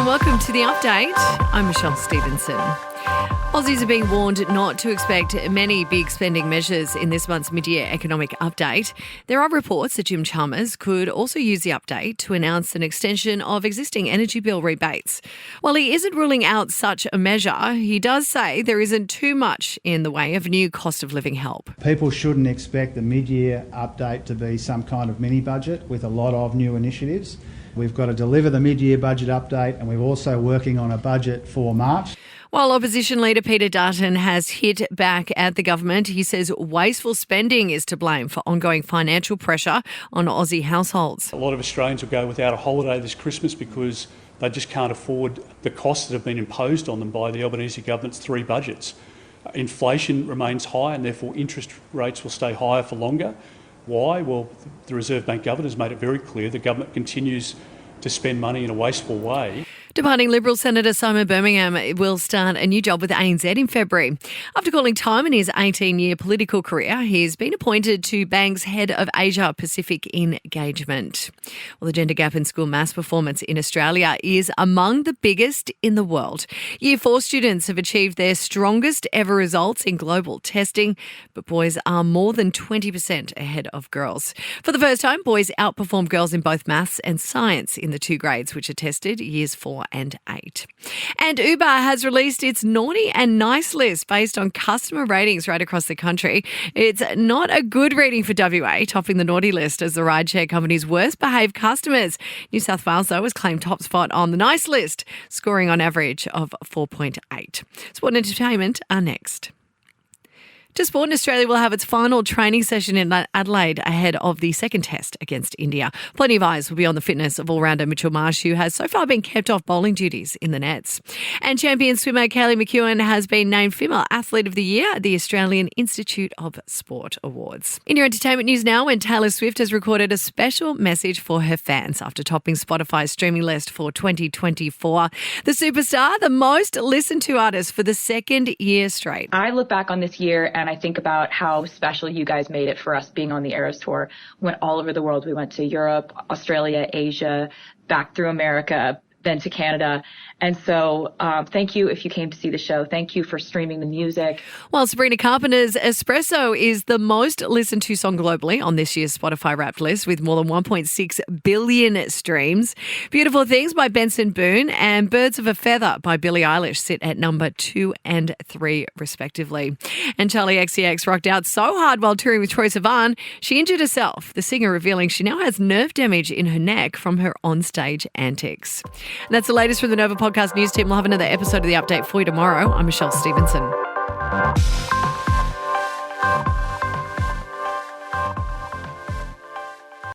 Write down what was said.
and welcome to The Update. I'm Michelle Stevenson. Aussies are being warned not to expect many big spending measures in this month's mid-year economic update. There are reports that Jim Chalmers could also use the update to announce an extension of existing energy bill rebates. While he isn't ruling out such a measure, he does say there isn't too much in the way of new cost of living help. People shouldn't expect the mid-year update to be some kind of mini-budget with a lot of new initiatives. We've got to deliver the mid-year budget update, and we're also working on a budget for March. While opposition leader Peter Dutton has hit back at the government, he says wasteful spending is to blame for ongoing financial pressure on Aussie households. A lot of Australians will go without a holiday this Christmas because they just can't afford the costs that have been imposed on them by the Albanese government's 3 budgets. Inflation remains high and therefore interest rates will stay higher for longer. Why? Well, the Reserve Bank governor has made it very clear the government continues to spend money in a wasteful way. Departing Liberal Senator Simon Birmingham will start a new job with ANZ in February. After calling time in his 18-year political career, he's been appointed to Bank's head of Asia-Pacific engagement. Well, the gender gap in school maths performance in Australia is among the biggest in the world. Year 4 students have achieved their strongest ever results in global testing, but boys are more than 20% ahead of girls. For the first time, boys outperformed girls in both maths and science in the 2 grades which are tested, years 4 and 8. And Uber has released its naughty and nice list based on customer ratings right across the country. It's not a good rating for WA, topping the naughty list as the rideshare company's worst behaved customers. New South Wales, though, has claimed top spot on the nice list, scoring on average of 4.8. Sport and entertainment are next. To sport, Australia will have its final training session in Adelaide ahead of the second test against India. Plenty of eyes will be on the fitness of all-rounder Mitchell Marsh, who has so far been kept off bowling duties in the nets. And champion swimmer Kaylee McEwen has been named Female Athlete of the Year at the Australian Institute of Sport Awards. In your entertainment news now, when Taylor Swift has recorded a special message for her fans after topping Spotify's streaming list for 2024. The superstar, the most listened to artist for the second year straight. I look back on this year and I think about how special you guys made it for us being on the Eras Tour. We went all over the world. We went to Europe, Australia, Asia, back through America, then to Canada. And so thank you if you came to see the show. Thank you for streaming the music. While Sabrina Carpenter's Espresso is the most listened to song globally on this year's Spotify Wrapped list with more than 1.6 billion streams. Beautiful Things by Benson Boone and Birds of a Feather by Billie Eilish sit at number 2 and 3 respectively. And Charlie XCX rocked out so hard while touring with Troye Sivan, she injured herself, the singer revealing she now has nerve damage in her neck from her onstage antics. And that's the latest from the Nova Podcast News Team. We'll have another episode of The Update for you tomorrow. I'm Michelle Stevenson.